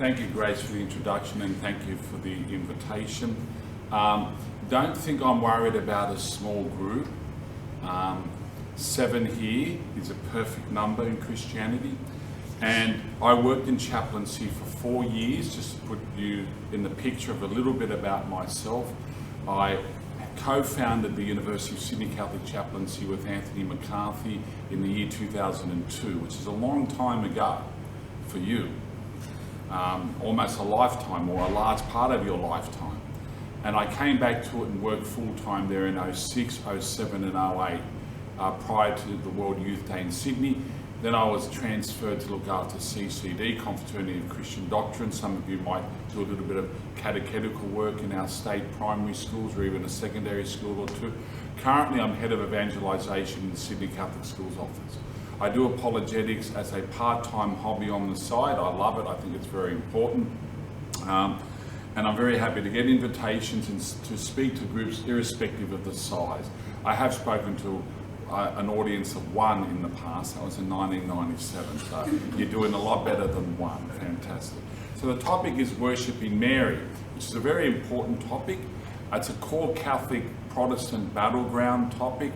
Thank you, Grace, for the introduction, and thank you for the invitation. Don't think I'm worried about a small group. 7 here is a perfect number in Christianity. And I worked in chaplaincy for 4 years, just to put you in the picture of a little bit about myself. I co-founded the University of Sydney Catholic Chaplaincy with Anthony McCarthy in the year 2002, which is a long time ago for you. Almost a lifetime, or a large part of your lifetime. And I came back to it and worked full-time there in 06, 07 and 08, prior to the World Youth Day in Sydney. Then I was transferred to look after CCD, Confraternity of Christian Doctrine. Some of you might do a little bit of catechetical work in our state primary schools or even a secondary school or two. Currently I'm head of evangelisation in the Sydney Catholic Schools office. I do apologetics as a part-time hobby on the side. I love it, I think it's very important. And I'm very happy to get invitations and to speak to groups irrespective of the size. I have spoken to an audience of 1 in the past. That was in 1997, so you're doing a lot better than 1. Fantastic. So the topic is worshipping Mary, which is a very important topic. It's a core Catholic Protestant battleground topic.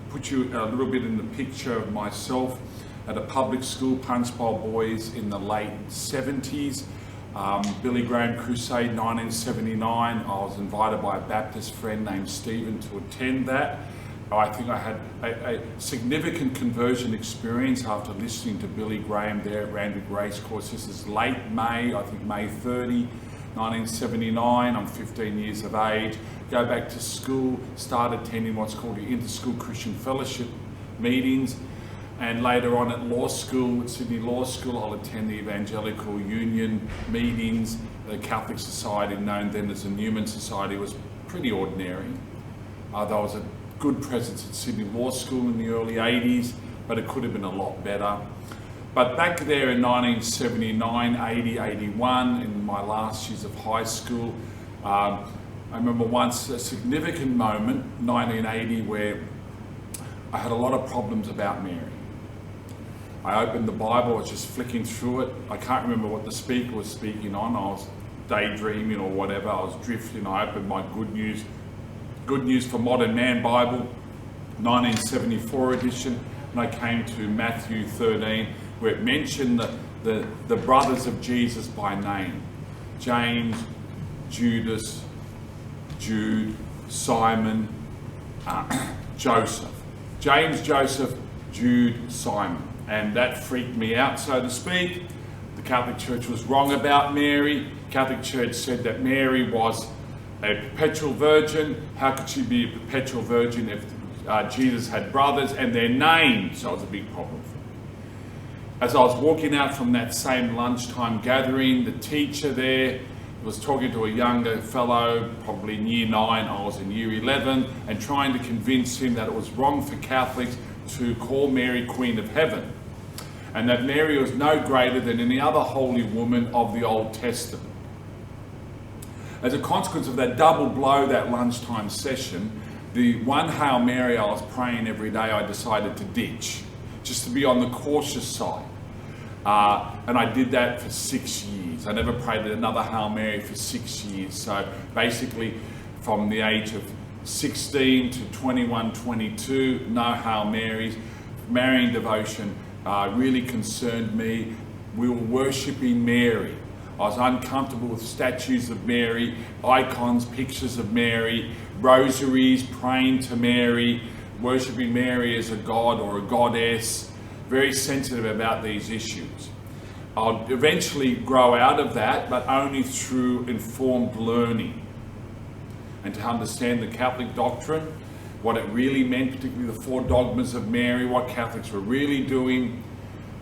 Put you a little bit in the picture of myself at a public school, Punchbowl Boys, in the late 70s. Billy Graham Crusade 1979. I was invited by a Baptist friend named Stephen to attend that. I think I had a significant conversion experience after listening to Billy Graham there at Randwick Racecourse. This is late May, I think May 30, 1979. I'm 15 years of age. Go back to school, start attending what's called the Interschool Christian Fellowship meetings. And later on at law school, at Sydney Law School, I'll attend the Evangelical Union meetings. The Catholic Society, known then as the Newman Society, was pretty ordinary. There was a good presence at Sydney Law School in the early 80s, but it could have been a lot better. But back there in 1979, 80, 81, in my last years of high school, I remember once a significant moment, 1980, where I had a lot of problems about Mary. I opened the Bible, I was just flicking through it. I can't remember what the speaker was speaking on. I was daydreaming or whatever. I was drifting. I opened my Good News for Modern Man Bible, 1974 edition, and I came to Matthew 13, where it mentioned the brothers of Jesus by name. James, Judas, Jude, Simon, Joseph. James, Joseph, Jude, Simon. And that freaked me out, so to speak. The Catholic Church was wrong about Mary. The Catholic Church said that Mary was a perpetual virgin. How could she be a perpetual virgin if Jesus had brothers and their names? So it was a big problem for me. As I was walking out from that same lunchtime gathering, the teacher there was talking to a younger fellow, probably in year 9, I was in year 11, and trying to convince him that it was wrong for Catholics to call Mary Queen of Heaven, and that Mary was no greater than any other holy woman of the Old Testament. As a consequence of that double blow, that lunchtime session, the one Hail Mary I was praying every day, I decided to ditch, just to be on the cautious side. And I did that for 6 years. I never prayed another Hail Mary for 6 years. So basically, from the age of 16 to 21, 22, no Hail Marys. Marian devotion really concerned me. We were worshipping Mary. I was uncomfortable with statues of Mary, icons, pictures of Mary, rosaries, praying to Mary, worshipping Mary as a god or a goddess. Very sensitive about these issues. I'll eventually grow out of that, but only through informed learning. And to understand the Catholic doctrine, what it really meant, particularly the 4 dogmas of Mary, what Catholics were really doing,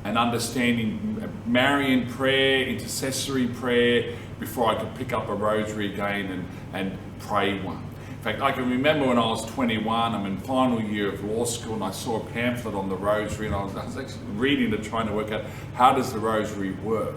and understanding Marian prayer, intercessory prayer, before I could pick up a rosary again and pray one. In fact, I can remember when I was 21, I'm in final year of law school, and I saw a pamphlet on the rosary, and I was actually reading it, trying to work out how does the rosary work.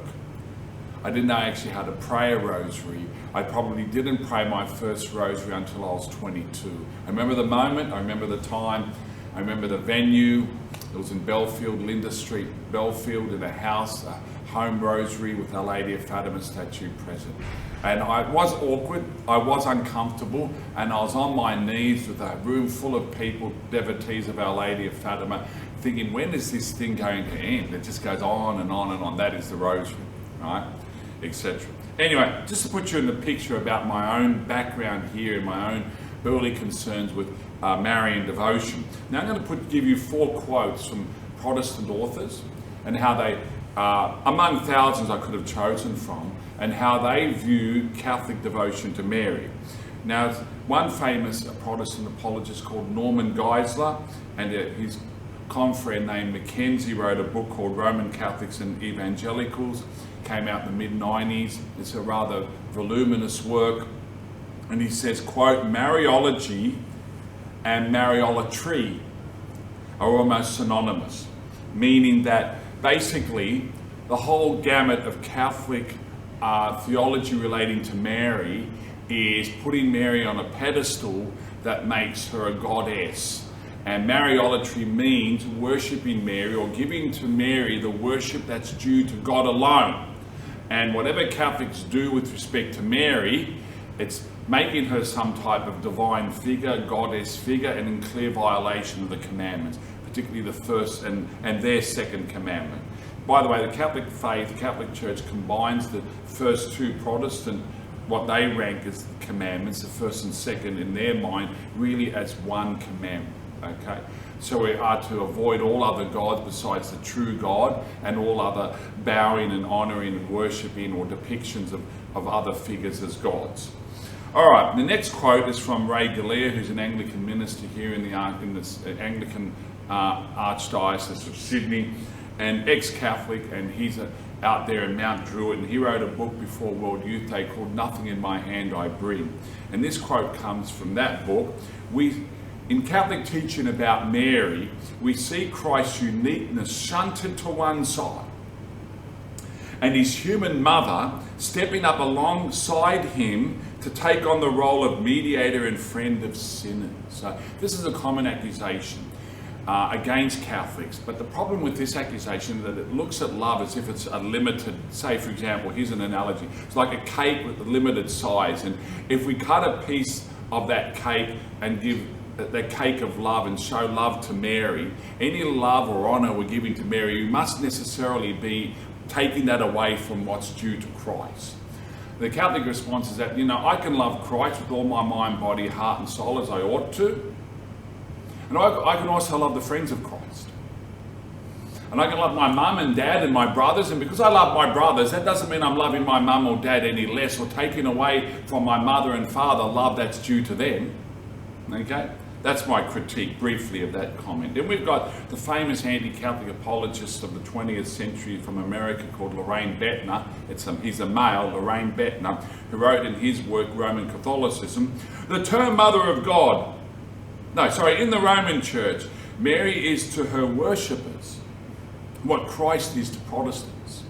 I didn't know actually how to pray a rosary. I probably didn't pray my first rosary until I was 22. I remember the moment, I remember the time, I remember the venue. It was in Belfield, Linda Street, Belfield, in a house, home rosary with Our Lady of Fatima statue present. And I was awkward, I was uncomfortable, and I was on my knees with a room full of people, devotees of Our Lady of Fatima, thinking, when is this thing going to end? It just goes on and on and on. That is the rosary, right? Etc. Anyway, just to put you in the picture about my own background here and my own early concerns with Marian devotion. Now I'm going to give you 4 quotes from Protestant authors and how they, among thousands I could have chosen from, and how they view Catholic devotion to Mary. Now, one famous Protestant apologist called Norman Geisler and his confrère named Mackenzie wrote a book called Roman Catholics and Evangelicals, came out in the mid-90s. It's a rather voluminous work. And he says, quote, Maryology and Mariolatry are almost synonymous, meaning that basically the whole gamut of Catholic theology relating to Mary is putting Mary on a pedestal that makes her a goddess. And Mariolatry means worshipping Mary or giving to Mary the worship that's due to God alone. And whatever Catholics do with respect to Mary, it's making her some type of divine figure, goddess figure, and in clear violation of the commandments, particularly the first and their second commandment. By the way, the Catholic faith, the Catholic Church combines the first 2 Protestant, what they rank as the commandments, the first and second in their mind, really as one commandment, okay? So we are to avoid all other gods besides the true God and all other bowing and honouring and worshipping or depictions of other figures as gods. All right, the next quote is from Ray Galea, who's an Anglican minister here in the Anglican Archdiocese of Sydney, and ex-Catholic, and he's out there in Mount Druitt, and he wrote a book before World Youth Day called Nothing in My Hand I Bring. And this quote comes from that book. In Catholic teaching about Mary, we see Christ's uniqueness shunted to one side, and his human mother stepping up alongside him to take on the role of mediator and friend of sinners. So this is a common accusation against Catholics, but the problem with this accusation is that it looks at love as if it's a limited, say for example, here's an analogy, it's like a cake with a limited size, and if we cut a piece of that cake and give the cake of love and show love to Mary, any love or honour we're giving to Mary, we must necessarily be taking that away from what's due to Christ. The Catholic response is that, I can love Christ with all my mind, body, heart and soul as I ought to. And I can also love the friends of Christ. And I can love my mum and dad and my brothers. And because I love my brothers, that doesn't mean I'm loving my mum or dad any less or taking away from my mother and father love that's due to them. Okay? That's my critique briefly of that comment. Then we've got the famous anti-Catholic apologist of the 20th century from America called Loraine Boettner. He's a male, Loraine Boettner, who wrote in his work, Roman Catholicism, the term Mother of God. In the Roman Church, Mary is to her worshippers what Christ is to Protestants.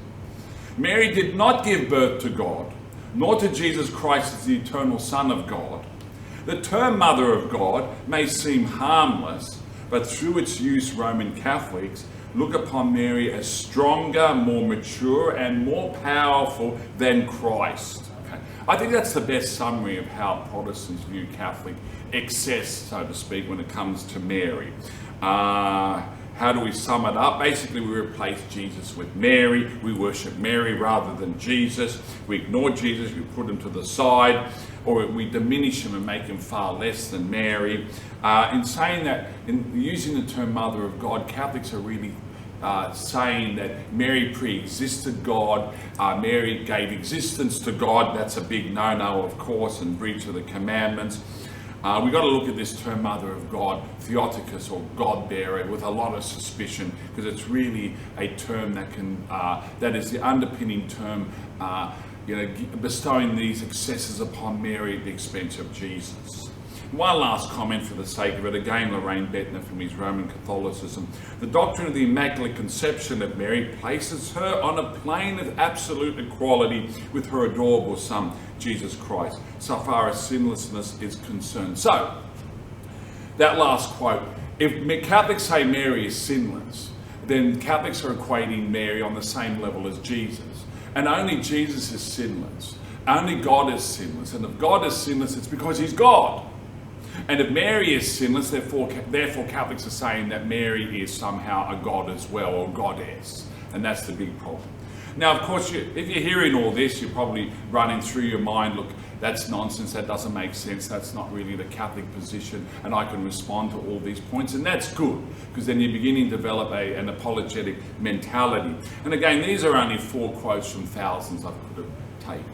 Mary did not give birth to God, nor to Jesus Christ as the eternal Son of God. The term Mother of God may seem harmless, but through its use, Roman Catholics look upon Mary as stronger, more mature, and more powerful than Christ. Okay. I think that's the best summary of how Protestants view Catholic excess, so to speak, when it comes to Mary. How do we sum it up? Basically, we replace Jesus with Mary. We worship Mary rather than Jesus. We ignore Jesus, we put him to the side, or we diminish him and make him far less than Mary. In saying that, in using the term Mother of God, Catholics are really saying that Mary pre-existed God, Mary gave existence to God. That's a big no-no, of course, and breach of the commandments. We've got to look at this term Mother of God, Theotokos or God-bearer, with a lot of suspicion, because it's really a term that is the underpinning term, bestowing these excesses upon Mary at the expense of Jesus. One last comment for the sake of it, again Loraine Boettner from his Roman Catholicism. The doctrine of the Immaculate Conception of Mary places her on a plane of absolute equality with her adorable Son, Jesus Christ, so far as sinlessness is concerned. So, that last quote, if Catholics say Mary is sinless, then Catholics are equating Mary on the same level as Jesus. And only Jesus is sinless. Only God is sinless. And if God is sinless, it's because he's God. And if Mary is sinless, therefore Catholics are saying that Mary is somehow a god as well, or goddess. And that's the big problem. Now, of course, if you're hearing all this, you're probably running through your mind, look, that's nonsense, that doesn't make sense, that's not really the Catholic position, and I can respond to all these points, and that's good, because then you're beginning to develop an apologetic mentality. And again, these are only 4 quotes from thousands I could have taken.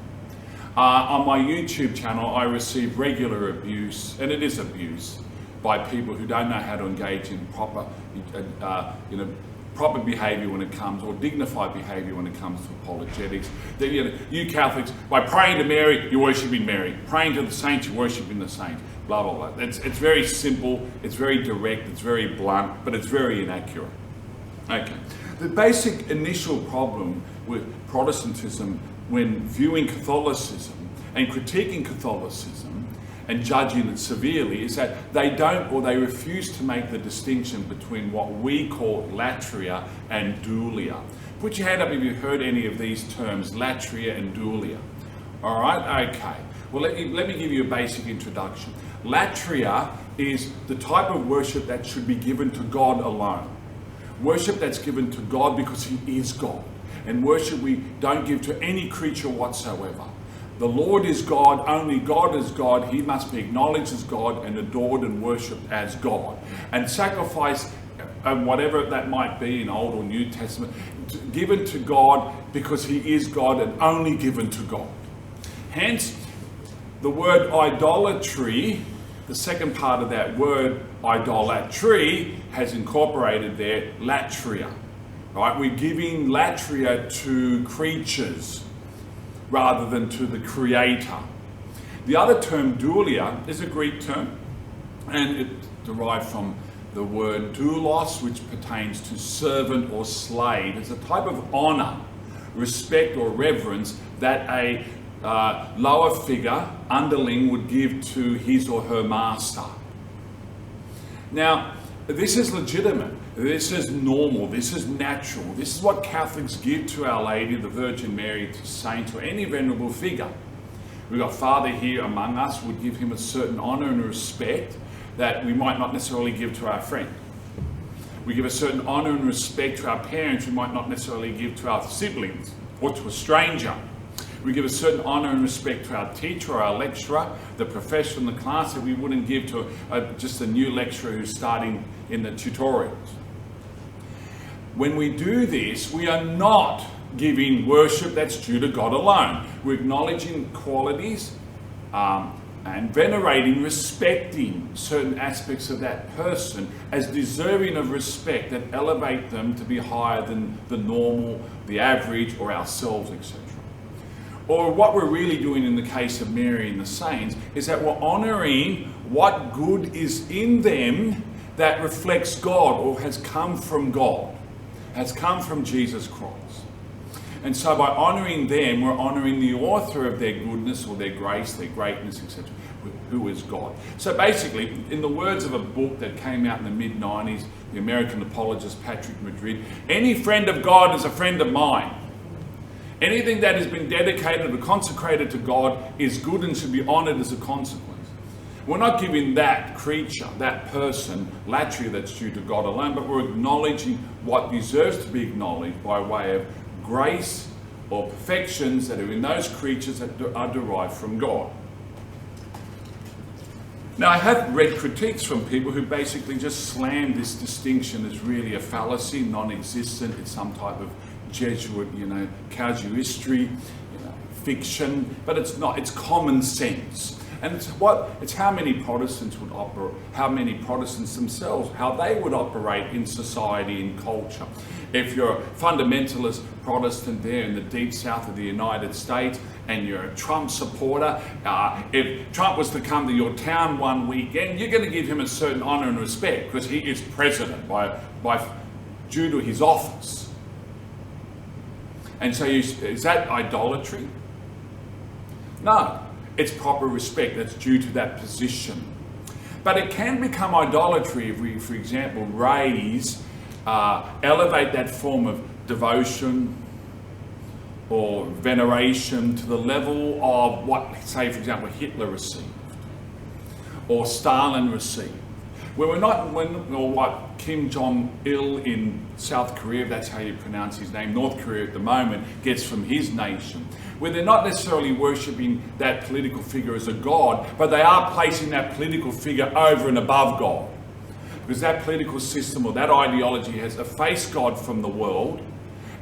On my YouTube channel, I receive regular abuse, and it is abuse, by people who don't know how to engage in proper behaviour when it comes, or dignified behaviour when it comes to apologetics. That, you Catholics, by praying to Mary, you're worshipping Mary. Praying to the saints, you're worshipping the saints. Blah, blah, blah. It's very simple, it's very direct, it's very blunt, but it's very inaccurate. Okay. The basic initial problem with Protestantism when viewing Catholicism and critiquing Catholicism and judging it severely is that they don't, or they refuse to make the distinction between what we call latria and dulia. Put your hand up if you've heard any of these terms, latria and dulia. All right, okay. Well, let me give you a basic introduction. Latria is the type of worship that should be given to God alone. Worship that's given to God because he is God. And worship we don't give to any creature whatsoever. The Lord is God, only God is God. He must be acknowledged as God and adored and worshipped as God. And sacrifice, whatever that might be in Old or New Testament, given to God because he is God and only given to God. Hence, the word idolatry, the second part of that word, idolatry, has incorporated there latria. Right? We're giving latria to creatures rather than to the Creator. The other term, dulia, is a Greek term, and it derived from the word doulos, which pertains to servant or slave. It's a type of honour, respect or reverence that a lower figure, underling, would give to his or her master. Now, this is legitimate. This is normal, this is natural. This is what Catholics give to Our Lady, the Virgin Mary, to saints, or any venerable figure. We've got Father here among us, would give him a certain honour and respect that we might not necessarily give to our friend. We give a certain honour and respect to our parents we might not necessarily give to our siblings or to a stranger. We give a certain honour and respect to our teacher or our lecturer, the professor in the class, that we wouldn't give to just a new lecturer who's starting in the tutorials. When we do this, we are not giving worship that's due to God alone. We're acknowledging qualities and venerating, respecting certain aspects of that person as deserving of respect that elevate them to be higher than the normal, the average, or ourselves, etc. Or what we're really doing in the case of Mary and the saints is that we're honouring what good is in them that reflects God or has come from God, has come from Jesus Christ. And so by honouring them, we're honouring the author of their goodness or their grace, their greatness, etc., who is God. So basically, in the words of a book that came out in the mid-90s, the American apologist Patrick Madrid, any friend of God is a friend of mine. Anything that has been dedicated or consecrated to God is good and should be honoured as a consequence. We're not giving that creature, that person, latria that's due to God alone, but we're acknowledging what deserves to be acknowledged by way of grace or perfections that are in those creatures that are derived from God. Now, I have read critiques from people who basically just slam this distinction as really a fallacy, non-existent. It's some type of Jesuit, casuistry, fiction, but it's not. It's common sense. And it's how many Protestants would operate, how many Protestants themselves, how they would operate in society and culture. If you're a fundamentalist Protestant there in the deep south of the United States and you're a Trump supporter, if Trump was to come to your town one weekend, you're going to give him a certain honour and respect because he is president due to his office. And so is that idolatry? No. It's proper respect that's due to that position. But it can become idolatry if we, for example, raise elevate that form of devotion or veneration to the level of what, say, for example, Hitler received or Stalin received. Where we're not, or what Kim Jong-il in South Korea, if that's how you pronounce his name, North Korea at the moment, gets from his nation, where they're not necessarily worshipping that political figure as a god, but they are placing that political figure over and above God. Because that political system or that ideology has effaced God from the world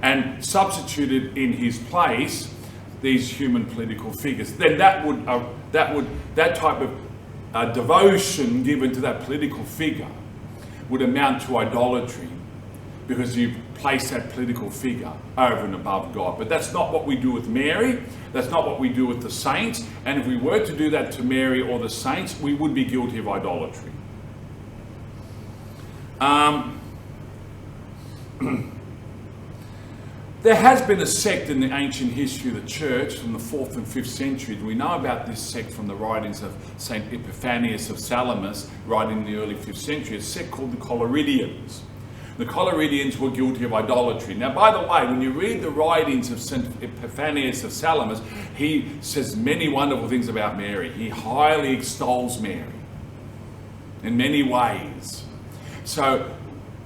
and substituted in his place these human political figures. Then that type of devotion given to that political figure would amount to idolatry, because you place that political figure over and above God. But that's not what we do with Mary. That's not what we do with the saints. And if we were to do that to Mary or the saints, we would be guilty of idolatry. There has been a sect in the ancient history of the church from the 4th and 5th centuries. We know about this sect from the writings of St. Epiphanius of Salamis, writing in the early 5th century, a sect called the Collyridians. The Collyridians were guilty of idolatry. Now, by the way, when you read the writings of St. Epiphanius of Salamis, he says many wonderful things about Mary. He highly extols Mary in many ways. So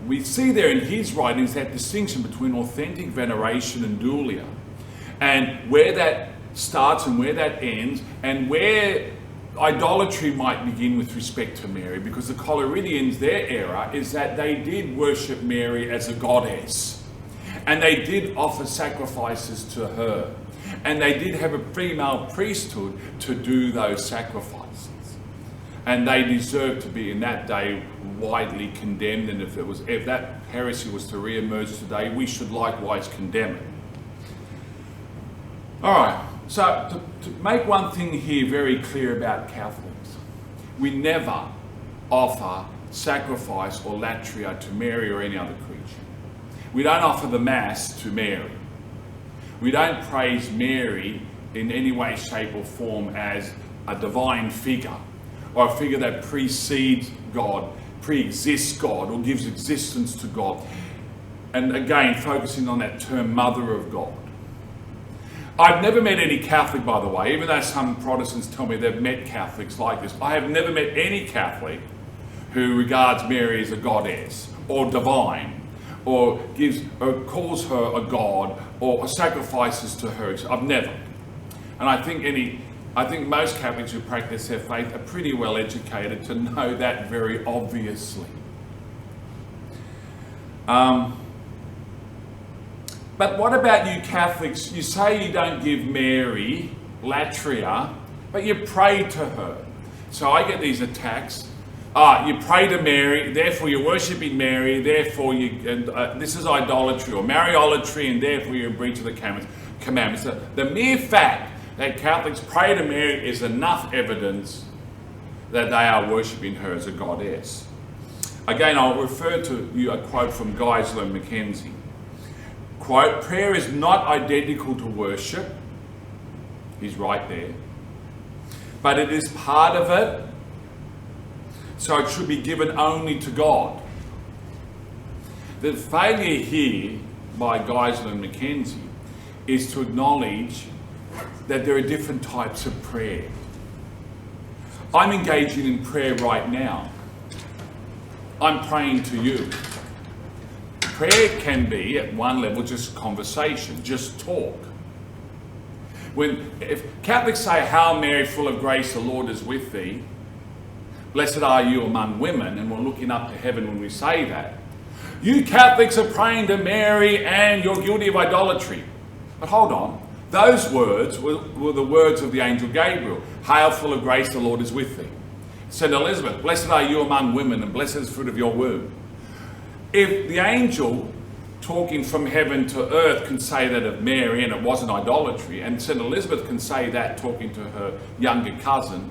we see there in his writings that distinction between authentic veneration and dulia, and where that starts and where that ends, and where idolatry might begin with respect to Mary, because the Collyridians, their error is that they did worship Mary as a goddess, and they did offer sacrifices to her, and they did have a female priesthood to do those sacrifices, and they deserved to be in that day widely condemned. And if that heresy was to re-emerge today, we should likewise condemn it. All right, so to make one thing here very clear about Catholics, we never offer sacrifice or latria to Mary or any other creature. We don't offer the Mass to Mary. We don't praise Mary in any way, shape or form as a divine figure, or a figure that precedes God, pre-exists God, or gives existence to God. And again, focusing on that term, Mother of God. I've never met any Catholic, by the way, even though some Protestants tell me they've met Catholics like this. I have never met any Catholic who regards Mary as a goddess or divine, or calls her a god, or sacrifices to her. I've never. And I think most Catholics who practice their faith are pretty well educated to know that very obviously. But what about you Catholics? You say you don't give Mary latria, but you pray to her. So I get these attacks. You pray to Mary, therefore you're worshipping Mary, therefore this is idolatry or Maryology, and therefore you're in breach of the commandments. The mere fact that Catholics pray to Mary is enough evidence that they are worshipping her as a goddess. Again, I'll refer to you a quote from Geisler and Mackenzie. Quote, prayer is not identical to worship. He's right there. But it is part of it, so it should be given only to God. The failure here by Geisler and Mackenzie is to acknowledge that there are different types of prayer. I'm engaging in prayer right now. I'm praying to you. Prayer can be, at one level, just conversation, just talk. If Catholics say, Hail Mary, full of grace, the Lord is with thee, blessed are you among women, and we're looking up to heaven when we say that, you Catholics are praying to Mary and you're guilty of idolatry. But hold on, those words were the words of the angel Gabriel. Hail, full of grace, the Lord is with thee. Saint Elizabeth, blessed are you among women, and blessed is the fruit of your womb. If the angel talking from heaven to earth can say that of Mary and it wasn't idolatry, and Saint Elizabeth can say that talking to her younger cousin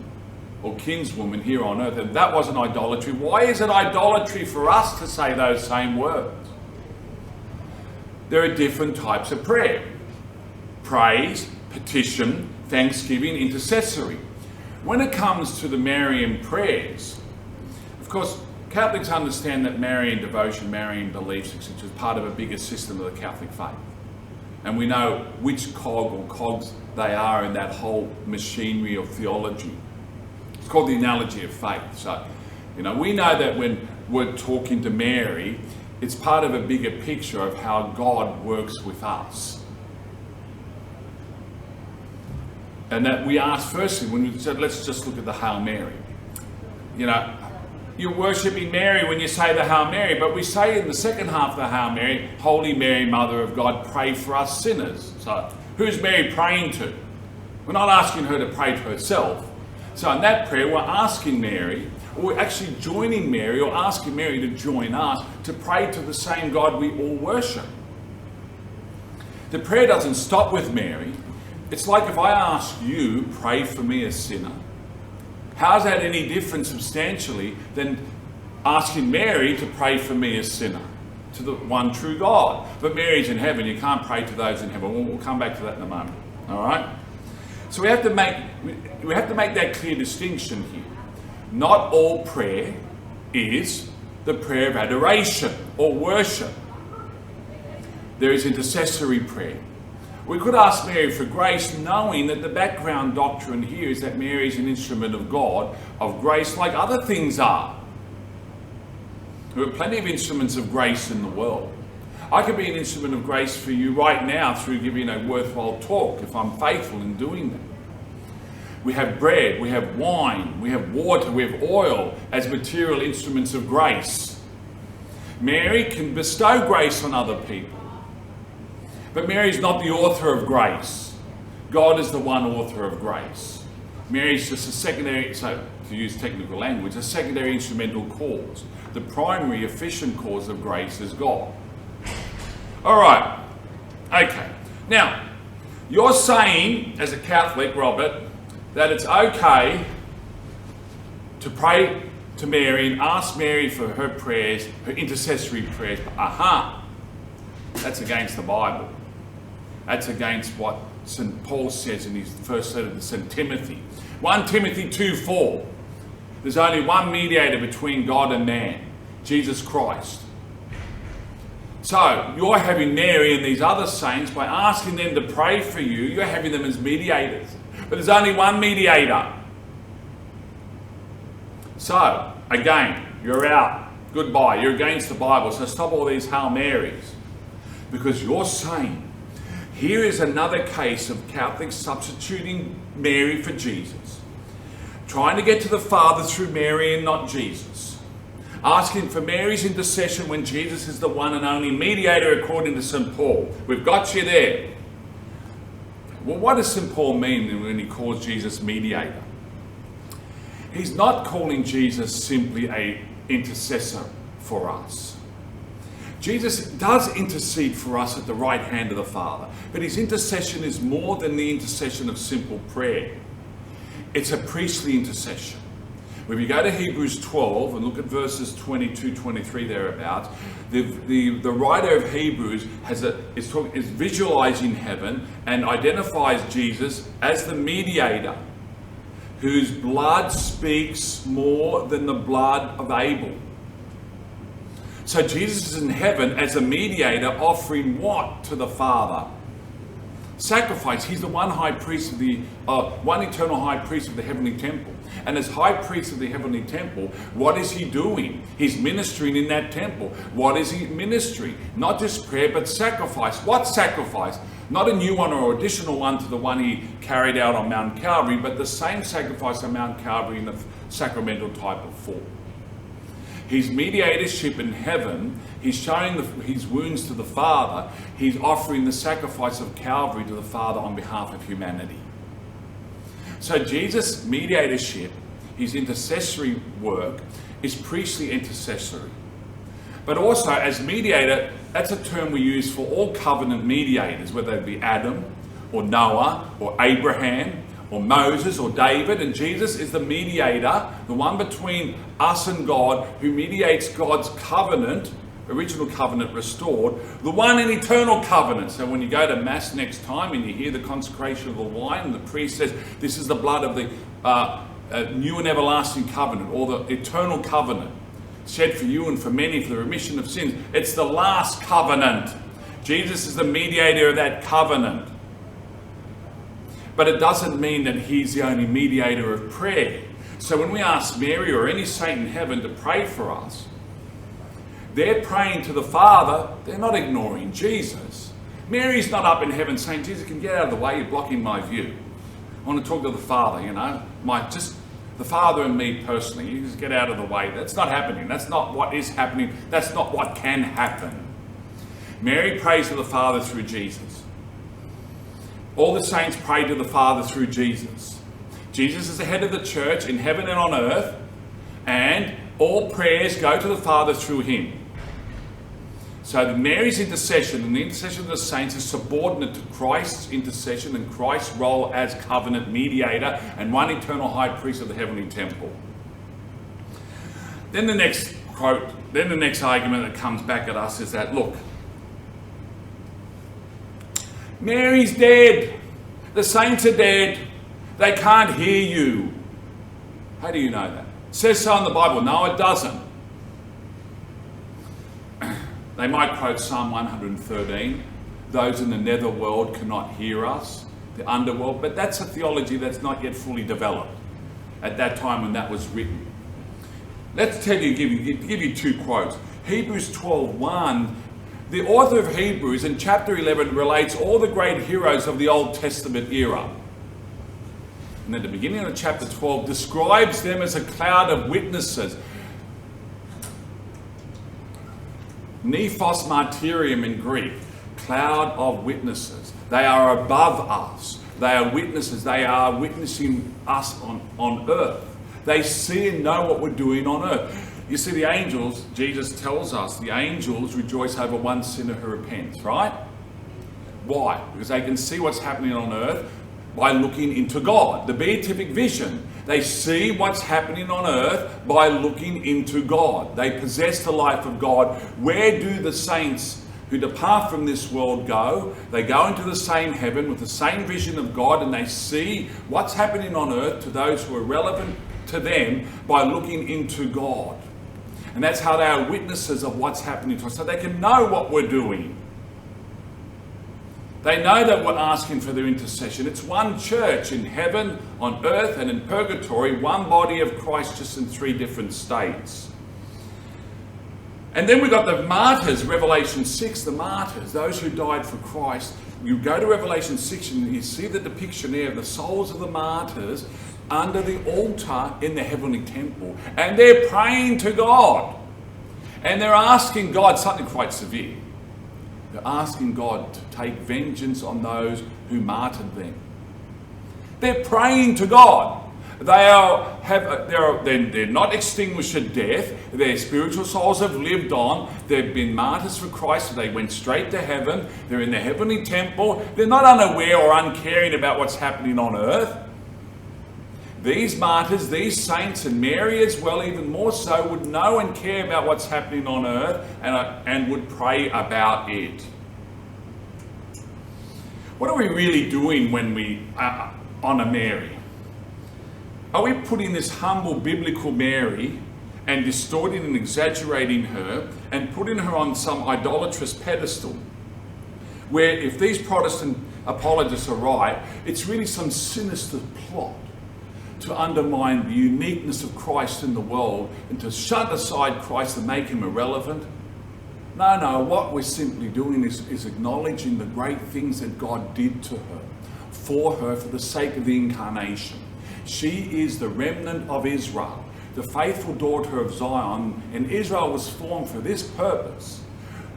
or kinswoman here on earth, and that wasn't idolatry, why is it idolatry for us to say those same words? There are different types of prayer. Praise, petition, thanksgiving, intercessory. When it comes to the Marian prayers, of course, Catholics understand that Marian devotion, Marian beliefs, etc. is part of a bigger system of the Catholic faith. And we know which cog or cogs they are in that whole machinery of theology. It's called the analogy of faith. So, we know that when we're talking to Mary, it's part of a bigger picture of how God works with us. And that we ask firstly, when we said, let's just look at the Hail Mary. You're worshipping Mary when you say the Hail Mary, but we say in the second half of the Hail Mary, Holy Mary, Mother of God, pray for us sinners. So who's Mary praying to? We're not asking her to pray to herself. So in that prayer, we're asking Mary, or we're actually joining Mary, or asking Mary to join us to pray to the same God we all worship. The prayer doesn't stop with Mary. It's like if I ask you, pray for me a sinner. How's that any different substantially than asking Mary to pray for me a sinner to the one true God? But Mary's in heaven. You can't pray to those in heaven. We'll come back to that in a moment. All right? So we have to make that clear distinction here. Not all prayer is the prayer of adoration or worship. There is intercessory prayer. We could ask Mary for grace, knowing that the background doctrine here is that Mary is an instrument of God, of grace, like other things are. There are plenty of instruments of grace in the world. I could be an instrument of grace for you right now through giving a worthwhile talk, if I'm faithful in doing that. We have bread, we have wine, we have water, we have oil as material instruments of grace. Mary can bestow grace on other people. But Mary is not the author of grace. God is the one author of grace. Mary is just a secondary, so to use technical language, a secondary instrumental cause. The primary efficient cause of grace is God. All right. Okay. Now, you're saying, as a Catholic, Robert, that it's okay to pray to Mary and ask Mary for her prayers, her intercessory prayers. Aha! That's against the Bible. That's against what St. Paul says in his first letter to St. Timothy. 1 Timothy 2:4. There's only one mediator between God and man, Jesus Christ. So, you're having Mary and these other saints, by asking them to pray for you, you're having them as mediators. But there's only one mediator. So, again, you're out. Goodbye. You're against the Bible. So stop all these Hail Marys. Because you're saying, here is another case of Catholics substituting Mary for Jesus. Trying to get to the Father through Mary and not Jesus. Asking for Mary's intercession when Jesus is the one and only mediator according to St. Paul. We've got you there. Well, what does St. Paul mean when he calls Jesus mediator? He's not calling Jesus simply an intercessor for us. Jesus does intercede for us at the right hand of the Father, but his intercession is more than the intercession of simple prayer. It's a priestly intercession. When you go to Hebrews 12 and look at verses 22, 23 thereabouts, the writer of Hebrews is visualizing heaven and identifies Jesus as the mediator, whose blood speaks more than the blood of Abel. So Jesus is in heaven as a mediator, offering what to the Father? Sacrifice. He's the one high priest of one eternal high priest of the heavenly temple. And as high priest of the heavenly temple, what is he doing? He's ministering in that temple. What is he ministering? Not just prayer, but sacrifice. What sacrifice? Not a new one or additional one to the one he carried out on Mount Calvary, but the same sacrifice on Mount Calvary in the sacramental type of form. His mediatorship in heaven, he's showing his wounds to the Father. He's offering the sacrifice of Calvary to the Father on behalf of humanity. So Jesus' mediatorship, his intercessory work, is priestly intercessory. But also, as mediator, that's a term we use for all covenant mediators, whether it be Adam, or Noah, or Abraham, or Moses, or David. And Jesus is the mediator, the one between us and God, who mediates God's covenant, original covenant restored, the one in eternal covenant. So when you go to Mass next time and you hear the consecration of the wine, and the priest says, this is the blood of the new and everlasting covenant, or the eternal covenant. shed for you and for many for the remission of sins. It's the last covenant. Jesus is the mediator of that covenant. But it doesn't mean that he's the only mediator of prayer. So when we ask Mary or any saint in heaven to pray for us, they're praying to the Father. They're not ignoring Jesus. Mary's not up in heaven saying, Jesus, can you get out of the way? You're blocking my view. I want to talk to the Father, just the Father and me personally. You just get out of the way. That's not happening. That's not what is happening. That's not what can happen. Mary prays to the Father through Jesus. All the saints pray to the Father through Jesus. Jesus is the head of the church in heaven and on earth, and all prayers go to the Father through him. So Mary's intercession and the intercession of the saints is subordinate to Christ's intercession and Christ's role as covenant mediator and one eternal high priest of the heavenly temple. Then the next argument that comes back at us is that, look, Mary's dead. The saints are dead. They can't hear you. How do you know that? It says so in the Bible. No, it doesn't. They might quote Psalm 113. Those in the netherworld cannot hear us, the underworld. But that's a theology that's not yet fully developed at that time when that was written. Let's give you two quotes. Hebrews 12:1. The author of Hebrews in chapter 11 relates all the great heroes of the Old Testament era. And at the beginning of chapter 12 describes them as a cloud of witnesses. Nephos martyrium in Greek, cloud of witnesses. They are above us. They are witnesses. They are witnessing us on earth. They see and know what we're doing on earth. You see, the angels, Jesus tells us, the angels rejoice over one sinner who repents, right? Why? Because they can see what's happening on earth by looking into God. The beatific vision. They see what's happening on earth by looking into God. They possess the life of God. Where do the saints who depart from this world go? They go into the same heaven with the same vision of God, and they see what's happening on earth to those who are relevant to them by looking into God. And that's how they are witnesses of what's happening to us, so they can know what we're doing. They know that we're asking for their intercession. It's one church in heaven, on earth, and in purgatory, one body of Christ, just in three different states. And then we've got the martyrs, Revelation 6, the martyrs, those who died for Christ. You go to Revelation 6 and you see the depiction there of the souls of the martyrs under the altar in the heavenly temple. And they're praying to God. And they're asking God something quite severe. They're asking God to take vengeance on those who martyred them. They're praying to God. They're not extinguished at death. Their spiritual souls have lived on. They've been martyrs for Christ, so they went straight to heaven. They're in the heavenly temple. They're not unaware or uncaring about what's happening on earth. These martyrs, these saints, and Mary as well, even more so, would know and care about what's happening on earth and would pray about it. What are we really doing when we honour Mary? Are we putting this humble biblical Mary and distorting and exaggerating her and putting her on some idolatrous pedestal? Where, if these Protestant apologists are right, it's really some sinister plot to undermine the uniqueness of Christ in the world and to shut aside Christ and make him irrelevant. No, what we're simply doing is acknowledging the great things that God did to her, for the sake of the incarnation. She is the remnant of Israel, the faithful daughter of Zion, and Israel was formed for this purpose,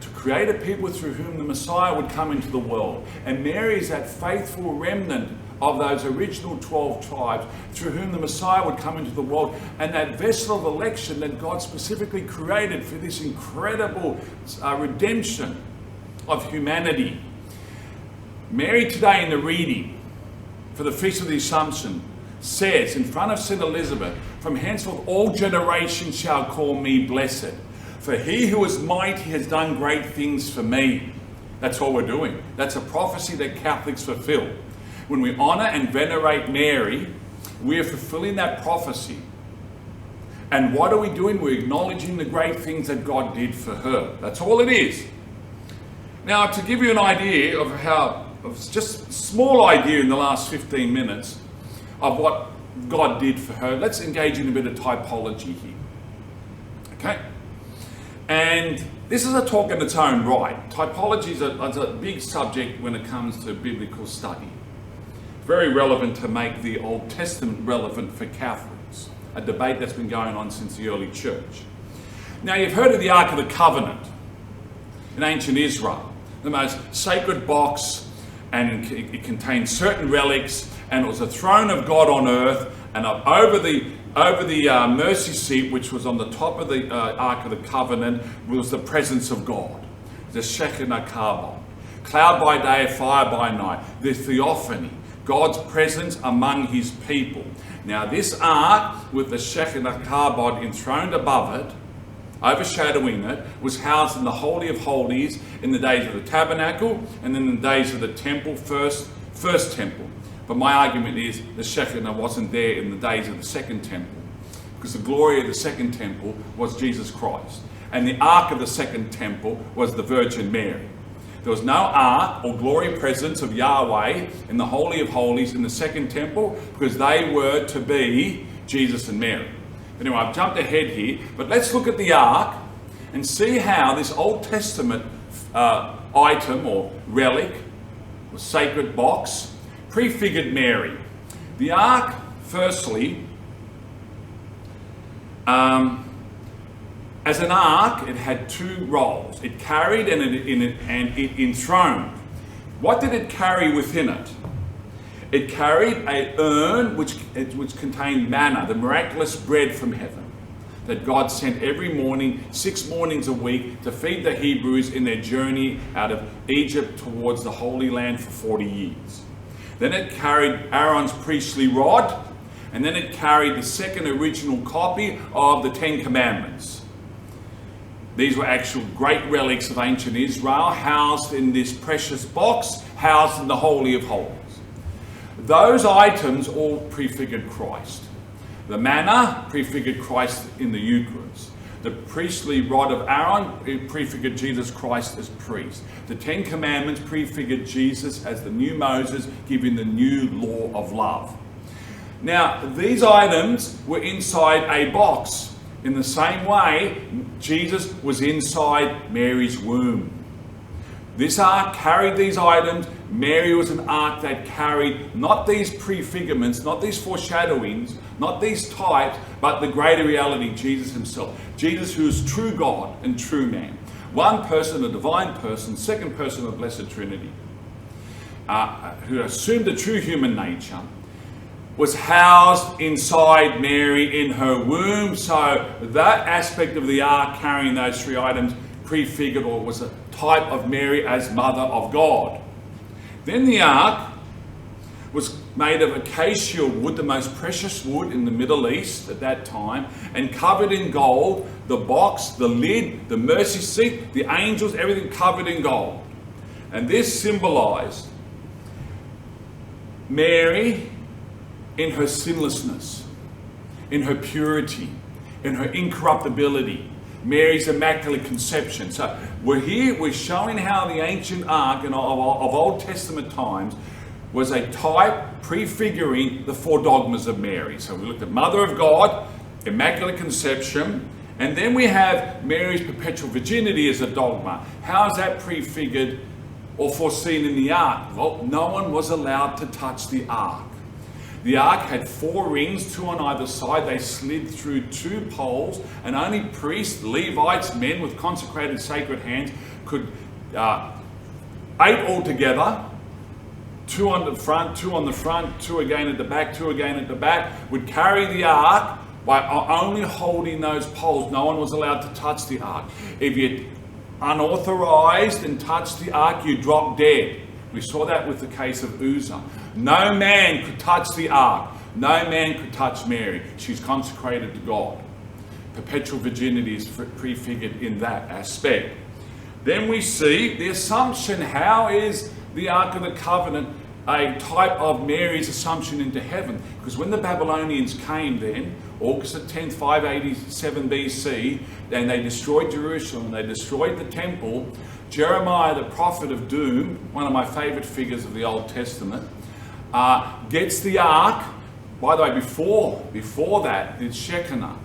to create a people through whom the Messiah would come into the world. And Mary is that faithful remnant of those original 12 tribes through whom the Messiah would come into the world, and that vessel of election that God specifically created for this incredible redemption of humanity. Mary today in the reading for the Feast of the Assumption says in front of St. Elizabeth, "From henceforth all generations shall call me blessed, for he who is mighty has done great things for me." That's all we're doing. That's a prophecy that Catholics fulfill. When we honour and venerate Mary, we are fulfilling that prophecy. And what are we doing? We're acknowledging the great things that God did for her. That's all it is. Now, to give you an idea of just a small idea in the last 15 minutes of what God did for her, let's engage in a bit of typology here. Okay? And this is a talk in its own right. Typology is a big subject when it comes to biblical study. Very relevant to make the Old Testament relevant for Catholics. A debate that's been going on since the early church. Now, you've heard of the Ark of the Covenant in ancient Israel. The most sacred box, and it contained certain relics, and it was a throne of God on earth, and over the mercy seat, which was on the top of the Ark of the Covenant, was the presence of God, the Shekinah Karbon. Cloud by day, fire by night, the theophany, God's presence among his people. Now this ark, with the Shekinah Karbon enthroned above it, overshadowing it, was housed in the Holy of Holies in the days of the tabernacle, and then in the days of the temple, first temple. But my argument is the Shekinah wasn't there in the days of the second temple, because the glory of the second temple was Jesus Christ, and the ark of the second temple was the Virgin Mary. There was no ark or glory presence of Yahweh in the Holy of Holies in the second temple, because they were to be Jesus and Mary. Anyway, I've jumped ahead here, but let's look at the ark and see how this Old Testament item or relic or sacred box prefigured Mary. The ark, firstly, as an ark, it had two roles. It carried and it enthroned. What did it carry within it? It carried an urn which contained manna, the miraculous bread from heaven, that God sent every morning, 6 mornings a week, to feed the Hebrews in their journey out of Egypt towards the Holy Land for 40 years. Then it carried Aaron's priestly rod, and then it carried the second original copy of the 10 Commandments. These were actual great relics of ancient Israel, housed in this precious box, housed in the Holy of Holies. Those items all prefigured Christ. The manna prefigured Christ in the Eucharist. The priestly rod of Aaron prefigured Jesus Christ as priest. The 10 Commandments prefigured Jesus as the new Moses, giving the new law of love. Now, these items were inside a box. In the same way, Jesus was inside Mary's womb. This ark carried these items. Mary was an ark that carried not these prefigurements, not these foreshadowings, not these types, but the greater reality, Jesus himself. Jesus, who is true God and true man. One person, a divine person, second person of the Blessed Trinity, who assumed a true human nature, was housed inside Mary in her womb. So that aspect of the ark carrying those three items prefigured, or was a type of Mary as Mother of God. Then the ark was made of acacia wood, the most precious wood in the Middle East at that time, and covered in gold. The box, the lid, the mercy seat, the angels, everything covered in gold. And this symbolized Mary in her sinlessness, in her purity, in her incorruptibility, Mary's Immaculate Conception. So we're showing how the ancient ark of Old Testament times was a type prefiguring the 4 dogmas of Mary. So we looked at Mother of God, Immaculate Conception, and then we have Mary's perpetual virginity as a dogma. How is that prefigured or foreseen in the ark? Well, no one was allowed to touch the ark. The ark had 4 rings, 2 on either side. They slid through 2 poles, and only priests, Levites, men with consecrated sacred hands could, 8 altogether, 2 on the front, 2 on the front, 2 again at the back, 2 again at the back, would carry the ark by only holding those poles. No one was allowed to touch the ark. If you unauthorized and touched the ark, you dropped dead. We saw that with the case of Uzzah. No man could touch the ark. No man could touch Mary. She's consecrated to God. Perpetual virginity is prefigured in that aspect. Then we see the assumption, how is the Ark of the Covenant a type of Mary's assumption into heaven. Because when the Babylonians came then, August the 10th, 587 BC, and they destroyed Jerusalem, they destroyed the temple, Jeremiah, the prophet of doom, one of my favourite figures of the Old Testament, gets the ark. By the way, before that, it's Shekinah,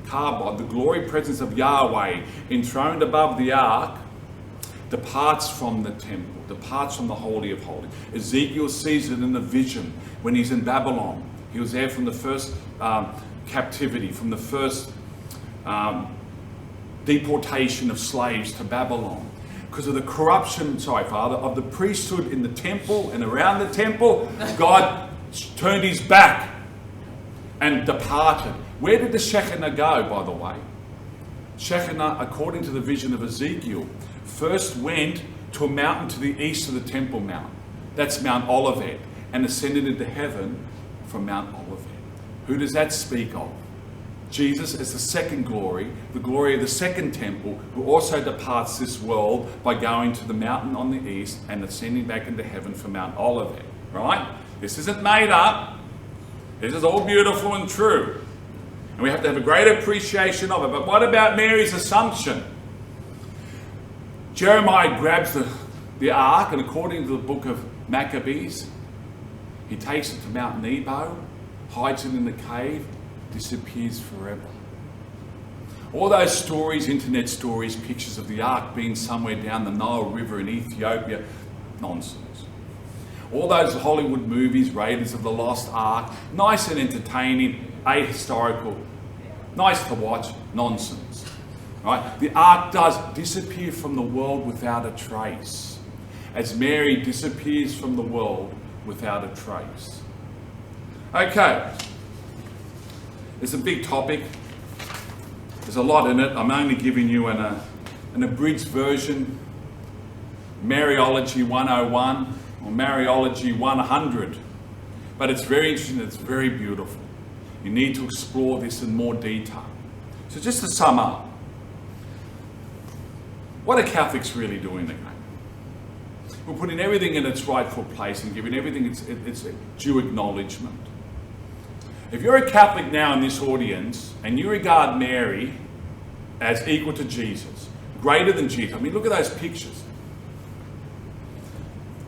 Karbod, the glory presence of Yahweh, enthroned above the ark, departs from the temple, departs from the Holy of Holies. Ezekiel sees it in the vision when he's in Babylon. He was there from the first captivity, from the first deportation of slaves to Babylon. Because of the corruption, of the priesthood in the temple and around the temple, God turned his back and departed. Where did the Shekinah go, by the way? Shekinah, according to the vision of Ezekiel, first went to a mountain to the east of the Temple Mount. That's Mount Olivet, and ascended into heaven from Mount Olivet. Who does that speak of? Jesus as the second glory, the glory of the second temple, who also departs this world by going to the mountain on the east and ascending back into heaven from Mount Olivet. Right? This isn't made up. This is all beautiful and true. And we have to have a great appreciation of it. But what about Mary's assumption? Jeremiah grabs the ark, and according to the book of Maccabees, he takes it to Mount Nebo, hides it in the cave, disappears forever. All those stories, internet stories, pictures of the ark being somewhere down the Nile River in Ethiopia, nonsense. All those Hollywood movies, Raiders of the Lost Ark, nice and entertaining, ahistorical, nice to watch, nonsense. Right? The ark does disappear from the world without a trace, as Mary disappears from the world without a trace. Okay, it's a big topic. There's a lot in it. I'm only giving you an abridged version. Maryology 101 or Maryology 100. But it's very interesting, it's very beautiful. You need to explore this in more detail. So just to sum up, what are Catholics really doing again? We're putting everything in its rightful place and giving everything its due acknowledgement. If you're a Catholic now in this audience and you regard Mary as equal to Jesus, greater than Jesus, I mean, look at those pictures.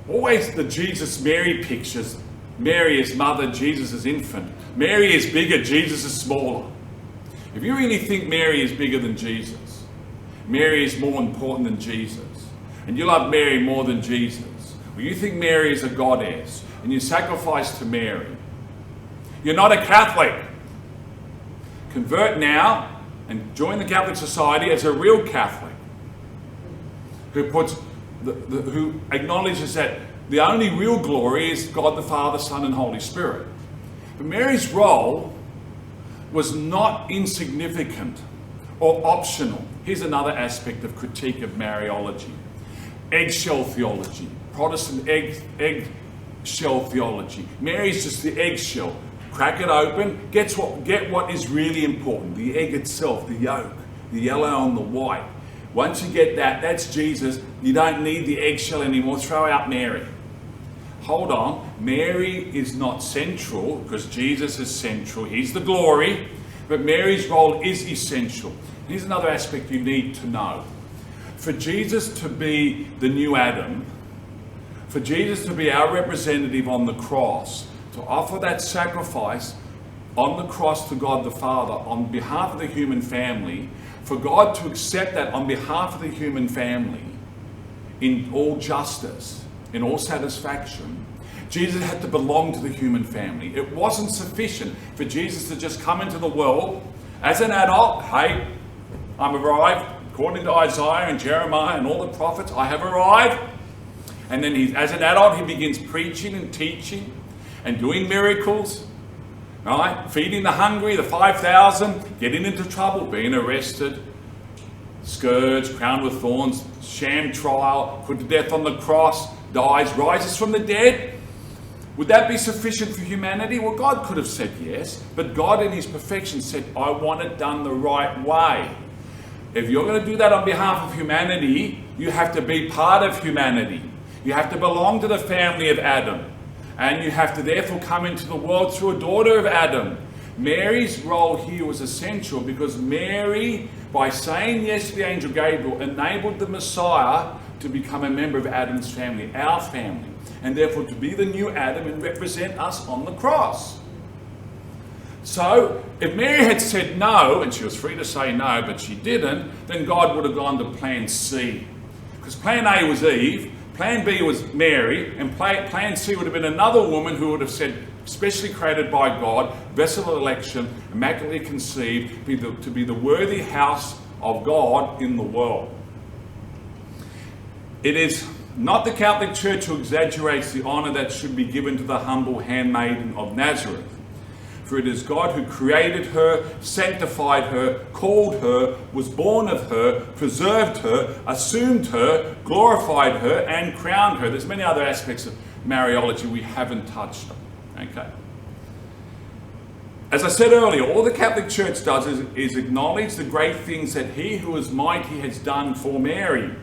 Always the Jesus-Mary pictures, Mary is mother, Jesus is infant. Mary is bigger, Jesus is smaller. If you really think Mary is bigger than Jesus, Mary is more important than Jesus, and you love Mary more than Jesus, or you think Mary is a goddess, and you sacrifice to Mary, you're not a Catholic. Convert now and join the Catholic Society as a real Catholic who acknowledges that the only real glory is God the Father, Son and Holy Spirit. But Mary's role was not insignificant or optional. Here's another aspect of critique of Maryology. Eggshell theology. Protestant eggshell theology. Mary's just the eggshell. Crack it open, get what is really important. The egg itself, the yolk, the yellow and the white. Once you get that, that's Jesus. You don't need the eggshell anymore. Throw out Mary. Hold on. Mary is not central because Jesus is central. He's the glory. But Mary's role is essential. Here's another aspect you need to know. For Jesus to be the new Adam, for Jesus to be our representative on the cross, to offer that sacrifice on the cross to God the Father on behalf of the human family, for God to accept that on behalf of the human family in all justice, in all satisfaction, Jesus had to belong to the human family. It wasn't sufficient for Jesus to just come into the world as an adult. Hey, I'm arrived, according to Isaiah and Jeremiah and all the prophets, I have arrived. And then as an adult, he begins preaching and teaching and doing miracles, right? Feeding the hungry, the 5,000, getting into trouble, being arrested, scourged, crowned with thorns, sham trial, put to death on the cross, dies, rises from the dead. Would that be sufficient for humanity? Well, God could have said yes, but God in his perfection said, I want it done the right way. If you're going to do that on behalf of humanity, you have to be part of humanity. You have to belong to the family of Adam. And you have to therefore come into the world through a daughter of Adam. Mary's role here was essential because Mary, by saying yes to the angel Gabriel, enabled the Messiah to become a member of Adam's family, our family, and therefore to be the new Adam and represent us on the cross. So, if Mary had said no, and she was free to say no, but she didn't, then God would have gone to plan C. Because plan A was Eve, plan B was Mary, and plan C would have been another woman who would have said, specially created by God, vessel of election, immaculately conceived, to be the worthy house of God in the world. It is not the Catholic Church who exaggerates the honour that should be given to the humble handmaiden of Nazareth. For it is God who created her, sanctified her, called her, was born of her, preserved her, assumed her, glorified her, and crowned her. There's many other aspects of Maryology we haven't touched on. Okay. As I said earlier, all the Catholic Church does is acknowledge the great things that he who is mighty has done for Mary.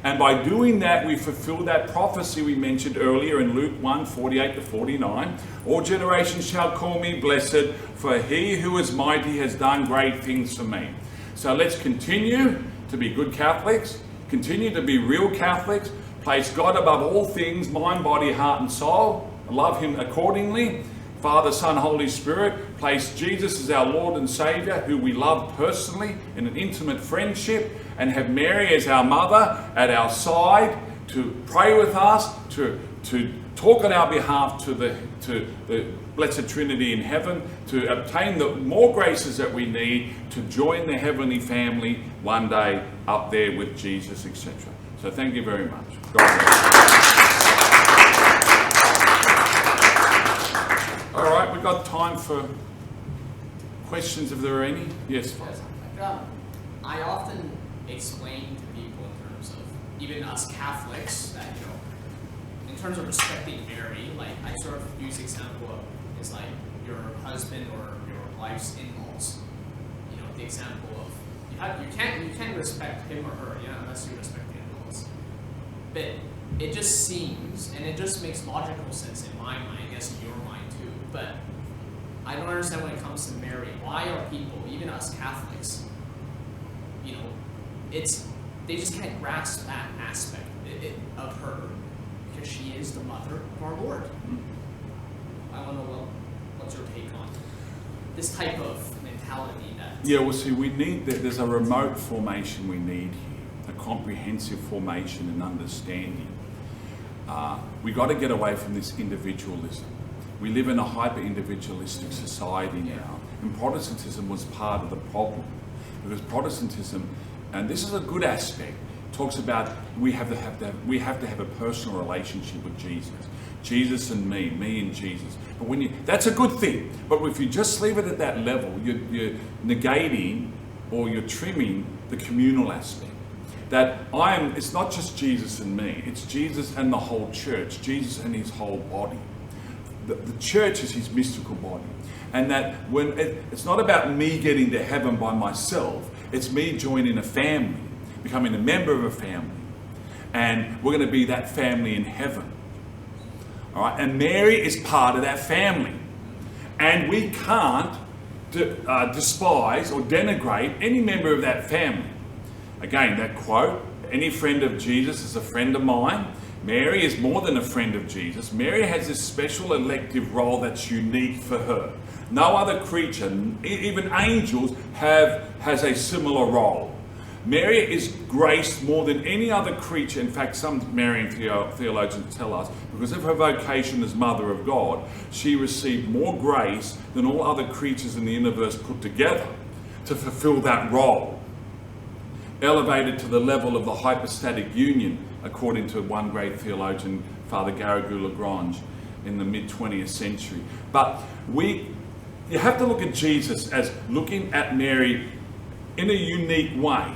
And by doing that, we fulfill that prophecy we mentioned earlier in Luke 1, 48 to 49. All generations shall call me blessed, for he who is mighty has done great things for me. So let's continue to be good Catholics, continue to be real Catholics, place God above all things, mind, body, heart and soul, love him accordingly. Father, Son, Holy Spirit, place Jesus as our Lord and Saviour, who we love personally in an intimate friendship, and have Mary as our mother at our side to pray with us, to talk on our behalf to the Blessed Trinity in heaven, to obtain the more graces that we need to join the heavenly family one day up there with Jesus, etc. So thank you very much. God bless. All right, we've got time for questions if there are any. Yes. I often explain to people in terms of, even us Catholics, that, you know, in terms of respecting Mary, like I sort of use the example of, it's like your husband or your wife's in-laws. You know, the example of, you can't respect him or her, yeah, unless you respect the in-laws. But it just seems, and it just makes logical sense in my mind, I guess in your mind too, but I don't understand when it comes to Mary. Why are people, even us Catholics, you know, they just can't grasp that aspect of her, because she is the mother of our Lord. I don't know what's your take on this type of mentality that... Yeah, well, see, there's a remote formation we need here, a comprehensive formation and understanding. We got to get away from this individualism. We live in a hyper-individualistic society now, and Protestantism was part of the problem, because Protestantism, and this is a good aspect, talks about we have to have a personal relationship with Jesus. Jesus and me and Jesus. But that's a good thing. But if you just leave it at that level, you're negating or you're trimming the communal aspect. That it's not just Jesus and me, it's Jesus and the whole church, Jesus and his whole body. The church is his mystical body. And that it's not about me getting to heaven by myself, it's me joining a family, becoming a member of a family. And we're going to be that family in heaven. All right? And Mary is part of that family. And we can't despise or denigrate any member of that family. Again, that quote, any friend of Jesus is a friend of mine. Mary is more than a friend of Jesus. Mary has this special elective role that's unique for her. No other creature, even angels, has a similar role. Mary is graced more than any other creature. In fact, some Marian theologians tell us, because of her vocation as Mother of God, she received more grace than all other creatures in the universe put together to fulfill that role. Elevated to the level of the hypostatic union, according to one great theologian, Father Garrigou-Lagrange, in the mid-20th century. But you have to look at Jesus as looking at Mary in a unique way,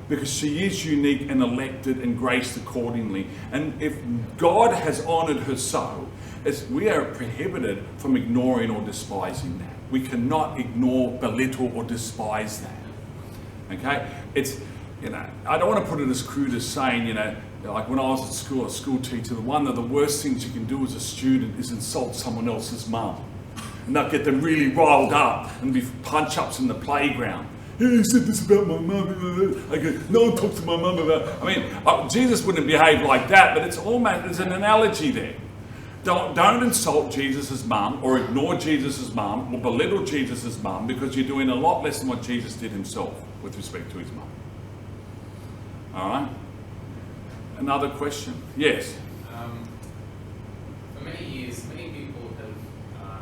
because she is unique and elected and graced accordingly. And if God has honoured her so, we are prohibited from ignoring or despising that. We cannot ignore, belittle or despise that. Okay? I don't want to put it as crude as saying, like when I was at school, a school teacher, one of the worst things you can do as a student is insult someone else's mum. And they'll get them really riled up and be punch-ups in the playground. Yeah, you said this about my mum. I go, no one talks to my mum about... I mean, Jesus wouldn't behave like that, but it's almost, there's an analogy there. Don't insult Jesus' mum or ignore Jesus' mum or belittle Jesus' mum, because you're doing a lot less than what Jesus did himself with respect to his mum. All right? Another question? Yes? For many years, many people have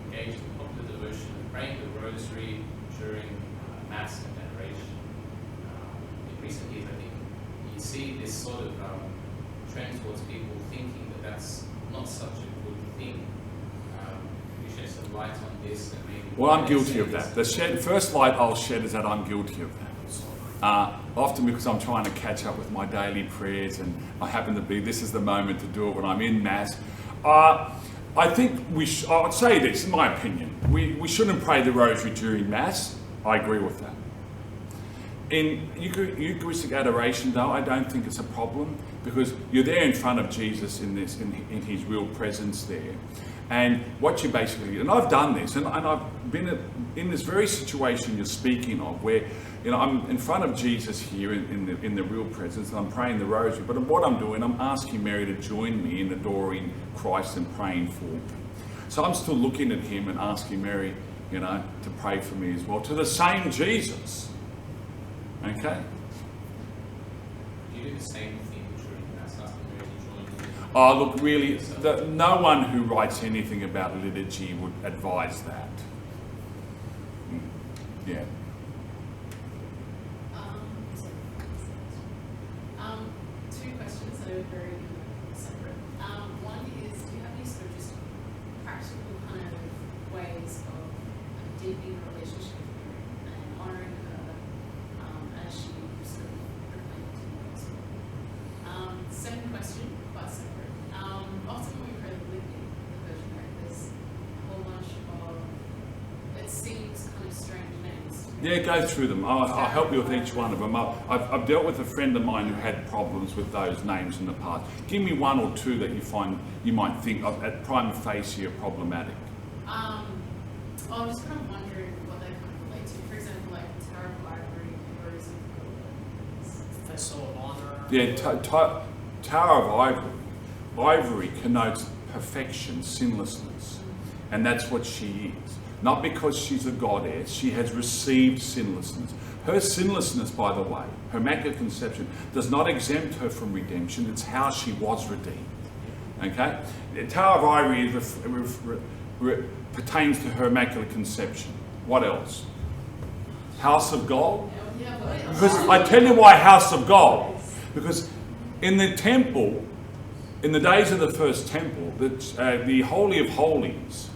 engaged in popular devotion of praying the rosary during Mass and veneration. In recent years, I think you see this sort of trend towards people thinking that that's not such a good thing. Can you shed some light on this? And maybe Well, I'm guilty of that. The first light I'll shed is that I'm guilty of that. Often because I'm trying to catch up with my daily prayers, and I happen to be, this is the moment to do it when I'm in Mass. I think I would say this, in my opinion, we shouldn't pray the rosary during Mass. I agree with that. In Eucharistic adoration, though, I don't think it's a problem, because you're there in front of Jesus in his real presence there. And what you basically, and I've done this, and I've been in this very situation you're speaking of, where, you know, I'm in front of Jesus here in the real presence, and I'm praying the rosary. But what I'm doing, I'm asking Mary to join me in adoring Christ and praying for him. So I'm still looking at him and asking Mary, you know, to pray for me as well, to the same Jesus. Okay? Do you do the same thing during Mass, asking Mary to join you? Oh, look, really, no one who writes anything about liturgy would advise that. Yeah. Two questions that are very separate. One is, do you have any sort of just practical kind of ways of deepening a relationship with Mary and honouring her as she sort of proclaimed to the gospel? Second question, quite separate. Often when we pray the litany, the Virgin Mary, there's a whole bunch of, it seems kind of strange names. Yeah, go through them. I'll help you with each one of them. I've dealt with a friend of mine who had problems with those names in the past. Give me one or two that you find you might think of at prima facie are problematic. I was just kind of wondering what they kind of relate to. For example, like Tower of Ivory, Rose of Gold. Vessel of honor. Yeah, Tower of Ivory connotes perfection, sinlessness. And that's what she is. Not because she's a goddess, she has received sinlessness. Her sinlessness, by the way, her Immaculate Conception, does not exempt her from redemption. It's how she was redeemed. Okay? The Tower of Ivory pertains to her Immaculate Conception. What else? House of Gold? Because I tell you why House of Gold. Because in the temple, in the days of the first temple, the Holy of Holies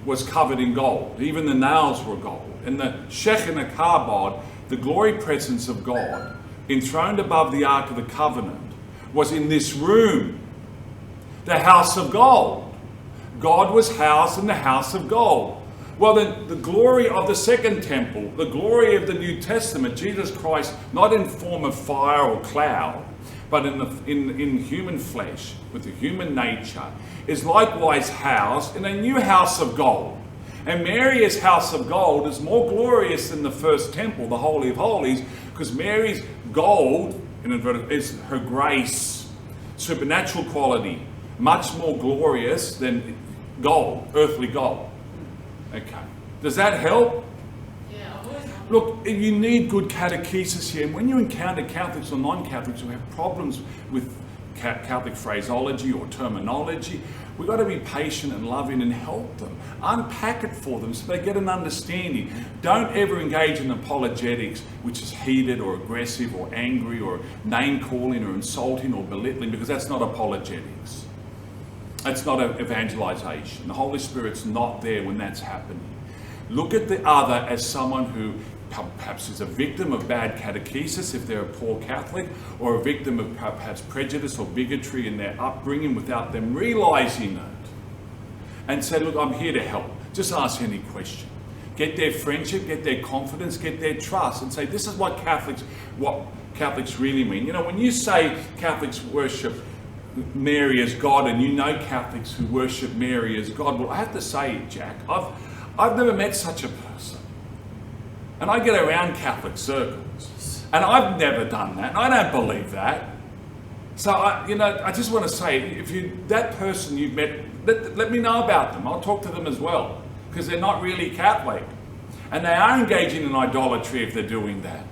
was covered in gold. Even the nails were gold. In the Shekinah Kabod, the glory presence of God, enthroned above the Ark of the Covenant, was in this room, the house of gold. God was housed in the house of gold. Well, then the glory of the second temple, the glory of the New Testament, Jesus Christ, not in form of fire or cloud, but in human flesh, with the human nature, is likewise housed in a new house of gold. And Mary's house of gold is more glorious than the first temple, the Holy of Holies, because Mary's gold is her grace, supernatural quality, much more glorious than gold, earthly gold. Okay. Does that help? Look, you need good catechesis here. And when you encounter Catholics or non-Catholics who have problems with Catholic phraseology or terminology, we've got to be patient and loving and help them. Unpack it for them so they get an understanding. Don't ever engage in apologetics, which is heated or aggressive or angry or name-calling or insulting or belittling, because that's not apologetics. That's not evangelization. The Holy Spirit's not there when that's happening. Look at the other as someone who perhaps is a victim of bad catechesis if they're a poor Catholic, or a victim of perhaps prejudice or bigotry in their upbringing without them realizing it. And say, look, I'm here to help. Just ask any question. Get their friendship, get their confidence, get their trust, and say, this is what Catholics really mean. You know, when you say Catholics worship Mary as God, and you know Catholics who worship Mary as God, well, I have to say, Jack, I've never met such a person. And I get around Catholic circles, and I've never done that, and I don't believe that. So, I just want to say, if that person you've met, let me know about them. I'll talk to them as well, because they're not really Catholic. And they are engaging in idolatry if they're doing that.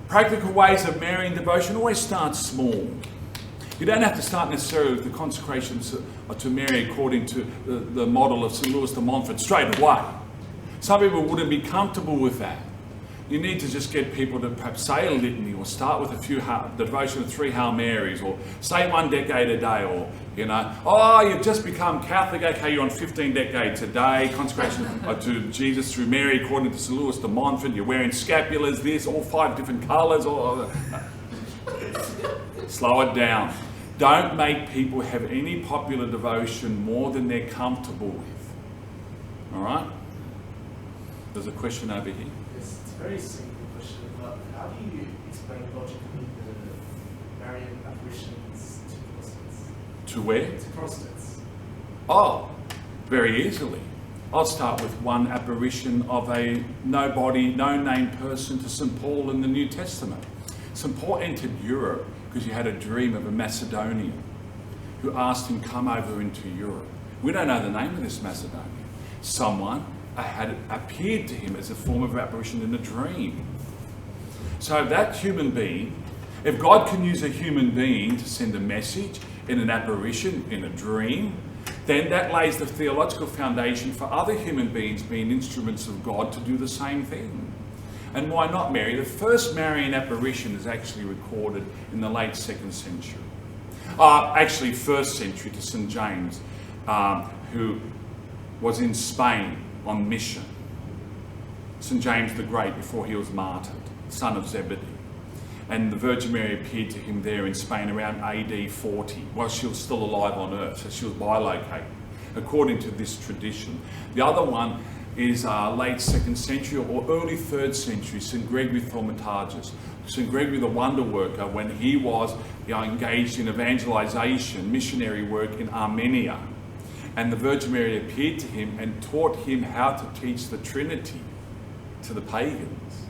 Practical ways of Marian devotion always start small. You don't have to start necessarily with the consecration to Mary according to the model of St. Louis de Montfort straight away. Some people wouldn't be comfortable with that. You need to just get people to perhaps say a litany, or start with the devotion of 3 Hail Marys, or say 1 decade a day, or, you've just become Catholic, okay, you're on 15 decades a day, consecration to Jesus through Mary according to St. Louis de Montfort, you're wearing scapulars, this, all 5 different colours, slow it down. Don't make people have any popular devotion more than they're comfortable with. All right? There's a question over here. Yes, it's a very simple question, but how do you explain logically the Marian apparitions to Protestants? To where? To Protestants. Oh, very easily. I'll start with one apparition of a nobody, no-name person to St. Paul in the New Testament. St. Paul entered Europe because he had a dream of a Macedonian who asked him to come over into Europe. We don't know the name of this Macedonian. Someone had appeared to him as a form of apparition in a dream. So that human being, if God can use a human being to send a message in an apparition, in a dream, then that lays the theological foundation for other human beings being instruments of God to do the same thing. And why not Mary? The first Marian apparition is actually recorded in the late 2nd century. Actually 1st century, to St. James, who was in Spain on mission. St. James the Great, before he was martyred, son of Zebedee. And the Virgin Mary appeared to him there in Spain around AD 40, while she was still alive on earth, so she was bilocated, according to this tradition. The other one is late 2nd century or early 3rd century, St. Gregory Thaumaturgus. St. Gregory the Wonder Worker, when he was engaged in evangelization, missionary work in Armenia. And the Virgin Mary appeared to him and taught him how to teach the Trinity to the pagans.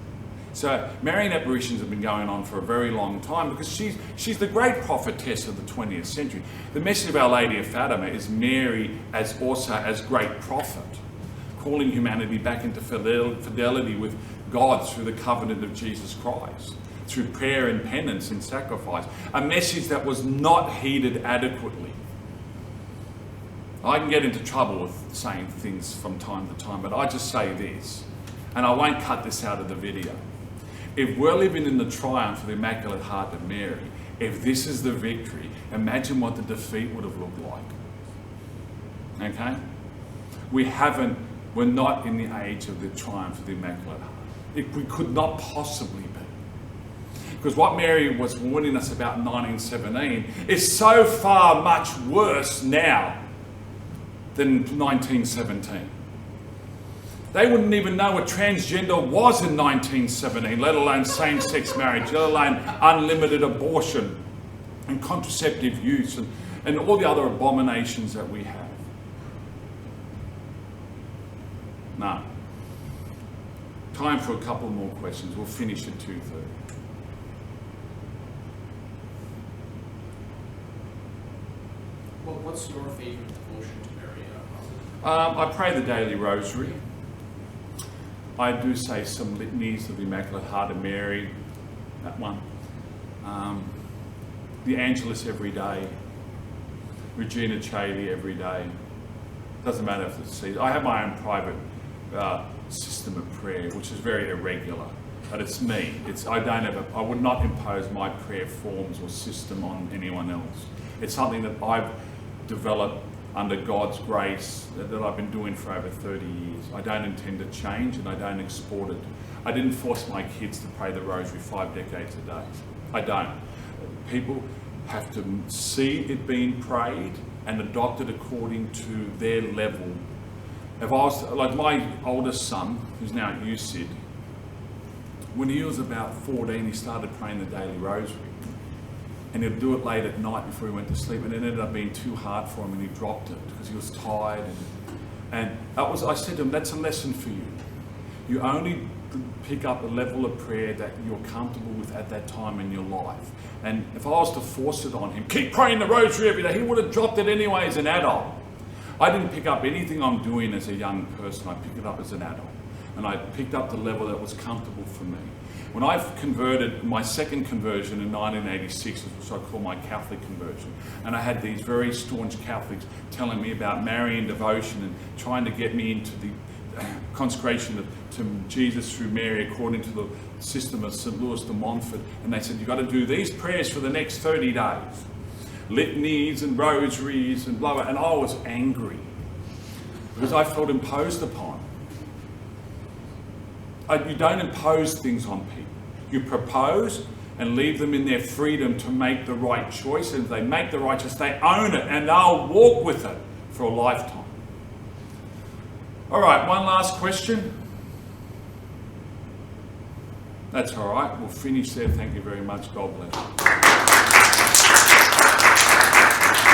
So Marian apparitions have been going on for a very long time, because she's the great prophetess of the 20th century. The message of Our Lady of Fatima is Mary as great prophet, calling humanity back into fidelity with God through the covenant of Jesus Christ, through prayer and penance and sacrifice. A message that was not heeded adequately. I can get into trouble with saying things from time to time, but I just say this, and I won't cut this out of the video. If we're living in the triumph of the Immaculate Heart of Mary, if this is the victory, imagine what the defeat would have looked like. Okay? We're not in the age of the triumph of the Immaculate Heart. We could not possibly be. Because what Mary was warning us about in 1917 is so far much worse now than 1917. They wouldn't even know what transgender was in 1917, let alone same-sex marriage, let alone unlimited abortion and contraceptive use and all the other abominations that we have. Now, time for a couple more questions. We'll finish at 2:30. Well, what's your favorite devotion to Mary? I pray the daily rosary. I do say some litanies of the Immaculate Heart of Mary, that one. The Angelus every day. Regina Caeli every day. Doesn't matter if it's season. I have my own private system of prayer, which is very irregular, but it's me. I would not impose my prayer forms or system on anyone else. It's something that I've developed under God's grace that I've been doing for over 30 years. I don't intend to change, and I don't export it. I didn't force my kids to pray the rosary 5 decades a day. I don't. People have to see it being prayed and adopt it according to their level. If I was, like my oldest son, who's now at USyd, when he was about 14, he started praying the daily rosary. And he'd do it late at night before he went to sleep, and it ended up being too hard for him, and he dropped it because he was tired. And I said to him, that's a lesson for you. You only pick up a level of prayer that you're comfortable with at that time in your life. And if I was to force it on him, keep praying the rosary every day, he would have dropped it anyway as an adult. I didn't pick up anything I'm doing as a young person. I picked it up as an adult. And I picked up the level that was comfortable for me. When I converted, my second conversion in 1986, which I call my Catholic conversion, and I had these very staunch Catholics telling me about Marian devotion and trying to get me into the consecration to Jesus through Mary according to the system of St. Louis de Montfort, and they said, you've got to do these prayers for the next 30 days. Litanies and rosaries and blah, blah, and I was angry because I felt imposed upon. You don't impose things on people. You propose and leave them in their freedom to make the right choice, and if they make the right choice, they own it and they'll walk with it for a lifetime. All right, one last question. That's all right. We'll finish there. Thank you very much. God bless.